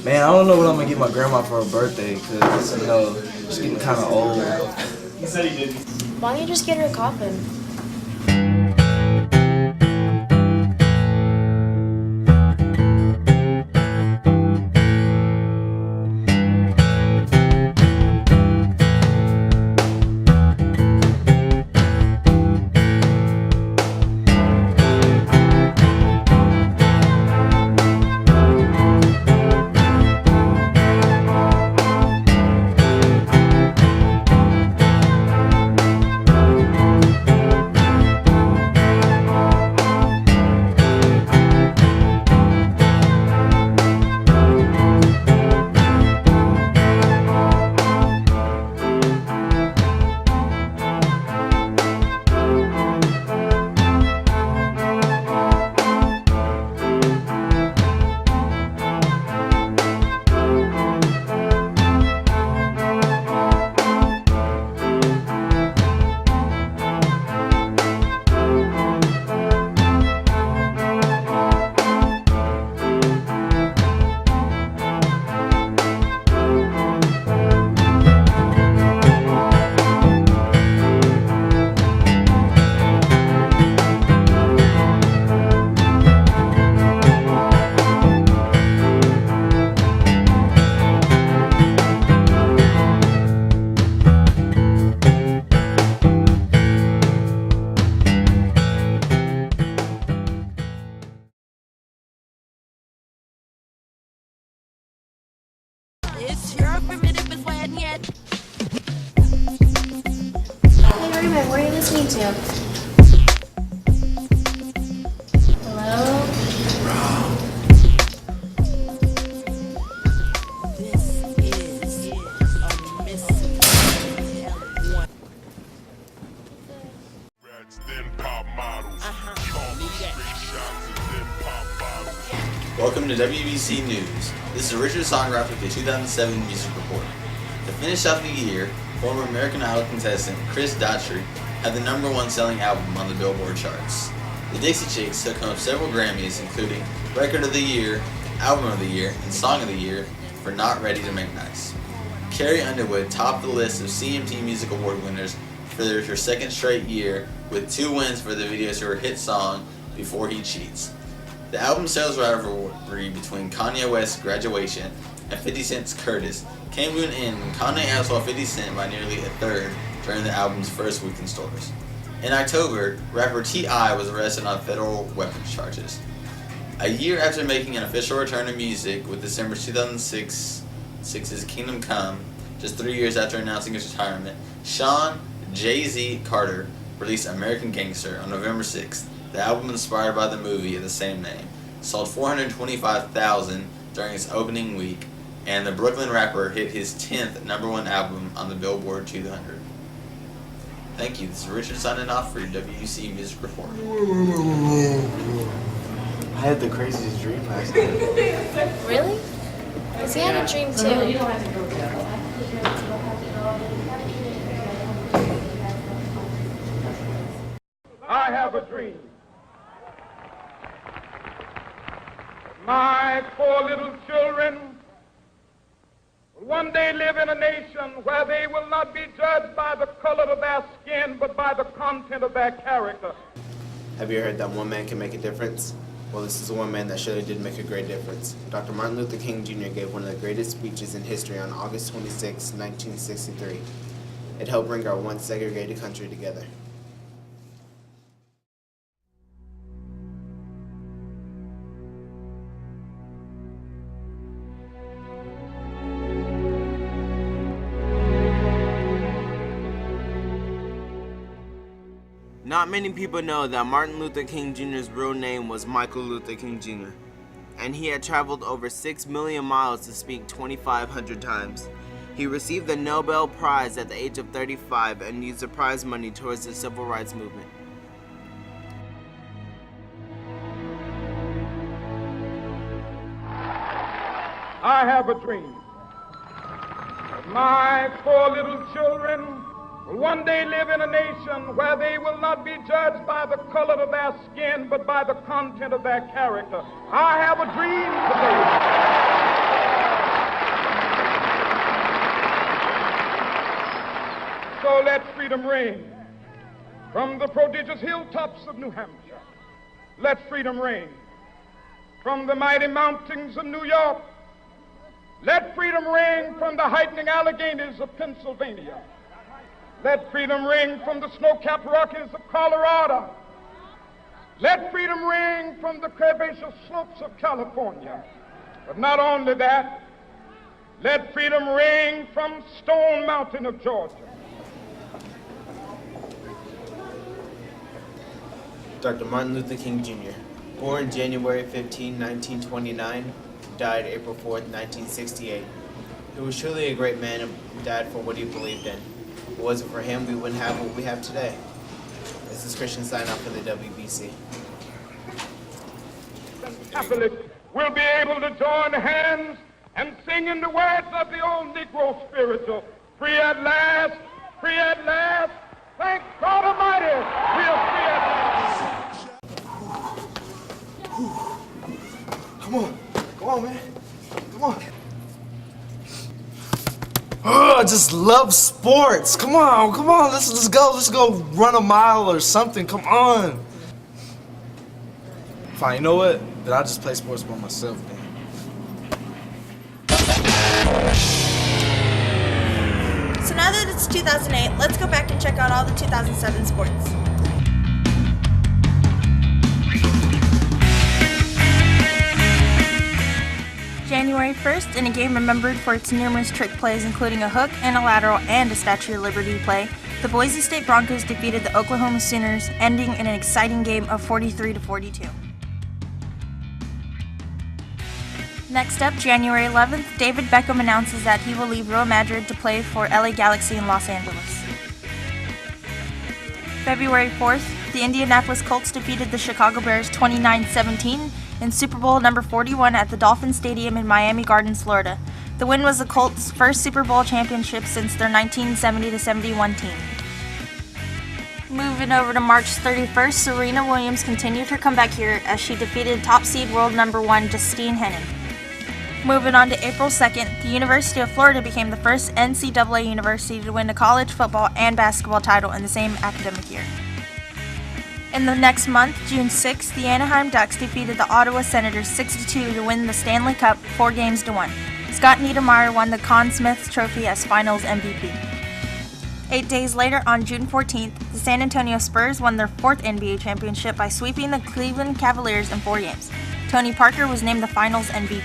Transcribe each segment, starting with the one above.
Man, I don't know what I'm gonna get my grandma for her birthday, cause she's getting kind of old. He said he didn't. Why don't you just get her a coffin? Hey Raymond, what are you listening to? Hello? Welcome to WBC News. This is Richard Sondgroth with the 2007 Music Report. To finish off the year, former American Idol contestant Chris Daughtry had the #1 selling album on the Billboard charts. The Dixie Chicks took home several Grammys, including Record of the Year, Album of the Year, and Song of the Year for Not Ready to Make Nice. Carrie Underwood topped the list of CMT Music Award winners for her second straight year with 2 wins for the video to her hit song Before He Cheats. The album sales rivalry between Kanye West's Graduation and 50 Cent's Curtis came to an end when Kanye outsold 50 Cent by nearly a third during the album's first week in stores. In October, rapper T.I. was arrested on federal weapons charges. A year after making an official return to music with December 2006's Kingdom Come, just 3 years after announcing his retirement, Sean Jay-Z Carter released American Gangster on November 6th. The album, inspired by the movie of the same name, sold 425,000 during its opening week, and the Brooklyn rapper hit his 10th #1 album on the Billboard 200. Thank you. This is Richard signing off for your WUC Music Report. I had the craziest dream last night. Really? Because he had a dream too. I have a dream. My 4 little children will one day live in a nation where they will not be judged by the color of their skin, but by the content of their character. Have you heard that one man can make a difference? Well, this is the one man that surely did make a great difference. Dr. Martin Luther King Jr. gave one of the greatest speeches in history on August 26, 1963. It helped bring our once segregated country together. Not many people know that Martin Luther King Jr.'s real name was Michael Luther King Jr., and he had traveled over 6 million miles to speak 2,500 times. He received the Nobel Prize at the age of 35 and used the prize money towards the civil rights movement. I have a dream. My 4 little children will one day live in a nation where they will not be judged by the color of their skin, but by the content of their character. I have a dream today. freedom ring from the prodigious hilltops of New Hampshire. Let freedom ring from the mighty mountains of New York. Let freedom ring from the heightening Alleghenies of Pennsylvania. Let freedom ring from the snow-capped Rockies of Colorado. Let freedom ring from the curvaceous slopes of California. But not only that, let freedom ring from Stone Mountain of Georgia. Dr. Martin Luther King Jr., born January 15, 1929, died April 4, 1968. He was truly a great man and died for what he believed in. If it wasn't for him, we wouldn't have what we have today. This is Christian sign-off for the WBC. Catholics will be able to join hands and sing in the words of the old Negro spiritual, free at last, free at last. Thank God Almighty, we are free at last. Come on, man. Come on. Oh, I just love sports. Come on. Let's go run a mile or something. Come on. Fine, you know what? Then I'll just play sports by myself then. So now that it's 2008, let's go back and check out all the 2007 sports. January 1st, in a game remembered for its numerous trick plays including a hook and a lateral and a Statue of Liberty play, the Boise State Broncos defeated the Oklahoma Sooners, ending in an exciting game of 43-42. Next up, January 11th, David Beckham announces that he will leave Real Madrid to play for LA Galaxy in Los Angeles. February 4th, the Indianapolis Colts defeated the Chicago Bears 29-17 in Super Bowl number 41 at the Dolphin Stadium in Miami Gardens, Florida. The win was the Colts' first Super Bowl championship since their 1970-71 team. Moving over to March 31st, Serena Williams continued her comeback here as she defeated top seed world number 1 Justine Henin. Moving on to April 2nd, the University of Florida became the first NCAA university to win a college football and basketball title in the same academic year. In the next month, June 6th, the Anaheim Ducks defeated the Ottawa Senators 6-2 to win the Stanley Cup 4-1. Scott Niedermayer won the Conn Smythe Trophy as Finals MVP. 8 days later, on June 14th, the San Antonio Spurs won their 4th NBA championship by sweeping the Cleveland Cavaliers in 4 games. Tony Parker was named the Finals MVP.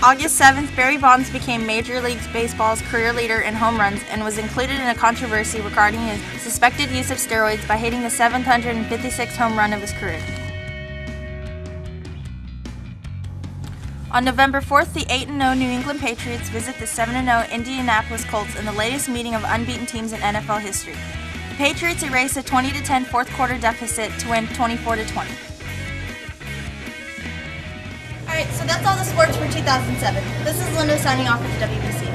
August 7th, Barry Bonds became Major League Baseball's career leader in home runs and was included in a controversy regarding his suspected use of steroids by hitting the 756th home run of his career. On November 4th, the 8-0 New England Patriots visit the 7-0 Indianapolis Colts in the latest meeting of unbeaten teams in NFL history. The Patriots erased a 20-10 fourth quarter deficit to win 24-20. Alright, so that's all the sports for 2007. This is Linda signing off with the WBC.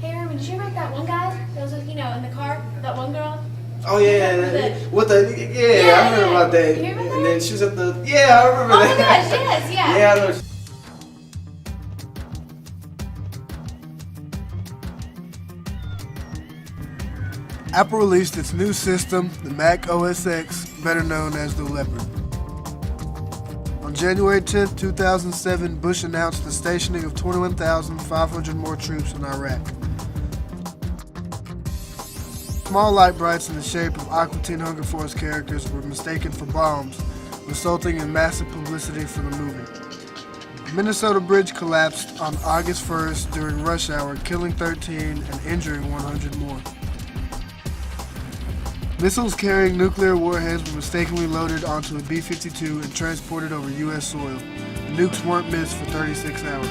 Hey, Raymond, did you write that one guy that was, like, in the car? That one girl? Oh yeah, what the? Yeah, I remember about that. You remember And that? then she was at the. Yeah, I remember Oh that. my gosh, yes, yeah. Yeah, I know. Apple released its new system, the Mac OS X, better known as the Leopard. On January 10, 2007, Bush announced the stationing of 21,500 more troops in Iraq. Small light brights in the shape of Aqua Teen Hunger Force characters were mistaken for bombs, resulting in massive publicity for the movie. The Minnesota bridge collapsed on August 1st during rush hour, killing 13 and injuring 100 more. Missiles carrying nuclear warheads were mistakenly loaded onto a B-52 and transported over U.S. soil. The nukes weren't missed for 36 hours.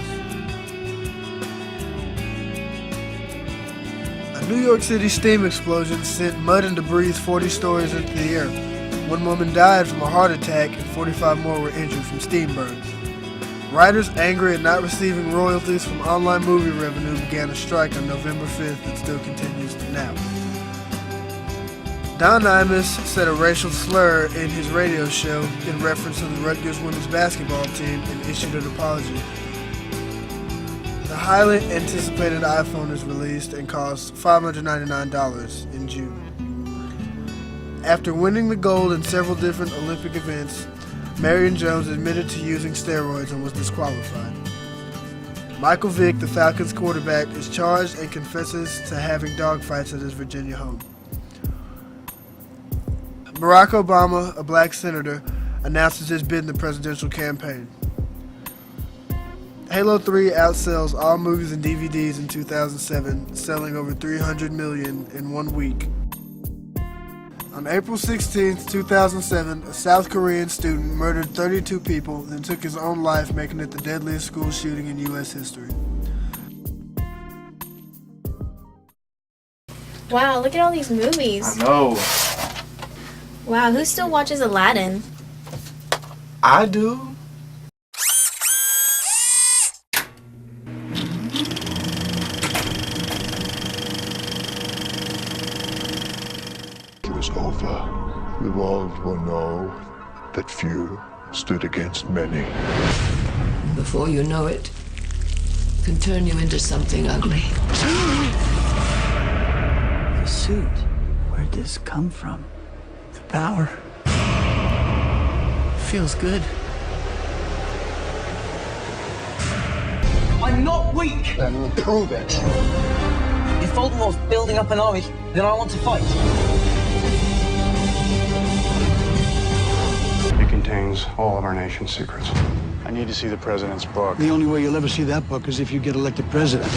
A New York City steam explosion sent mud and debris 40 stories into the air. One woman died from a heart attack and 45 more were injured from steam burns. Writers angry at not receiving royalties from online movie revenue began a strike on November 5th that still continues now. Don Imus said a racial slur in his radio show in reference to the Rutgers women's basketball team and issued an apology. The highly anticipated iPhone is released and costs $599 in June. After winning the gold in several different Olympic events, Marion Jones admitted to using steroids and was disqualified. Michael Vick, the Falcons quarterback, is charged and confesses to having dogfights at his Virginia home. Barack Obama, a black senator, announces his bid in the presidential campaign. Halo 3 outsells all movies and DVDs in 2007, selling over 300 million in 1 week. On April 16, 2007, a South Korean student murdered 32 people, then took his own life, making it the deadliest school shooting in U.S. history. Wow, look at all these movies. I know. Wow, who still watches Aladdin? I do. It was over. The world will know that few stood against many. Before you know it, can turn you into something ugly. The suit. Where'd this come from? The power. Feels good. I'm not weak. Then prove it. If Voldemort's building up an army, then I want to fight. It contains all of our nation's secrets. I need to see the president's book. The only way you'll ever see that book is if you get elected president.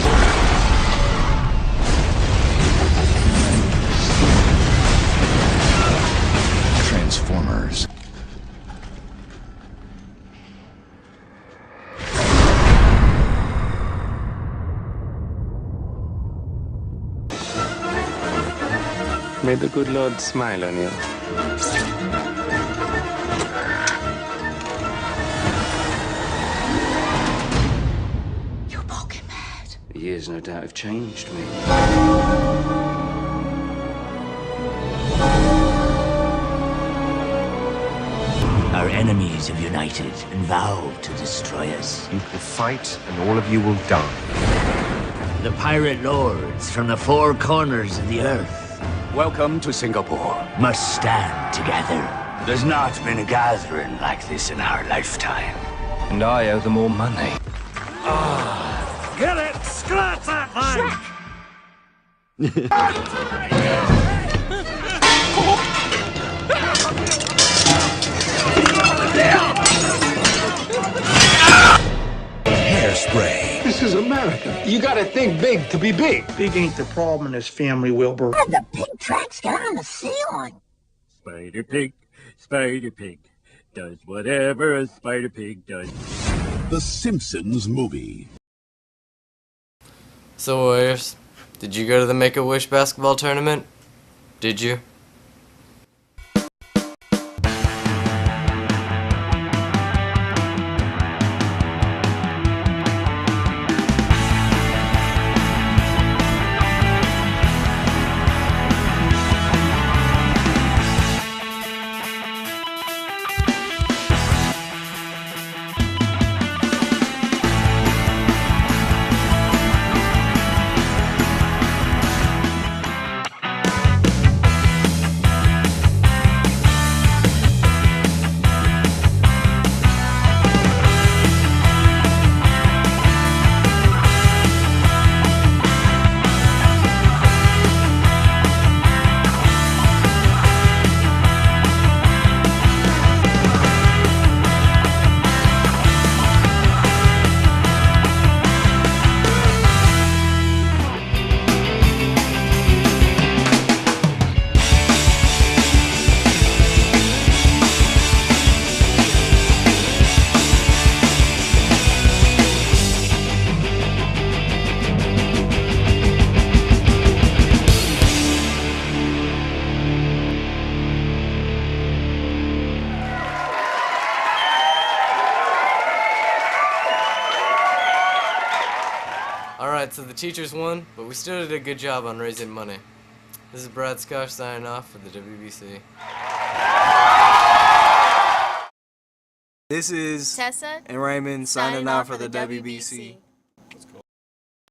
Transformers. May the good Lord smile on you. You're poking mad. The years no doubt have changed me. Our enemies have united and vowed to destroy us. You will fight, and all of you will die. The pirate lords from the four corners of the earth Welcome to Singapore. must stand together. There's not been a gathering like this in our lifetime. And I owe them all money. Get it! Scratch that Hairspray. This is America. You gotta think big to be big. Big ain't the problem in this family, Wilbur. The pink tracks got on the ceiling. Spider Pig, does whatever a Spider Pig does. The Simpsons movie. So, Warriors, did you go to the Make-A-Wish basketball tournament? Did you? Alright, so the teachers won, but we still did a good job on raising money. This is Brad Skaar signing off for the WBC. This is Tessa and Raymond signing off for the WBC.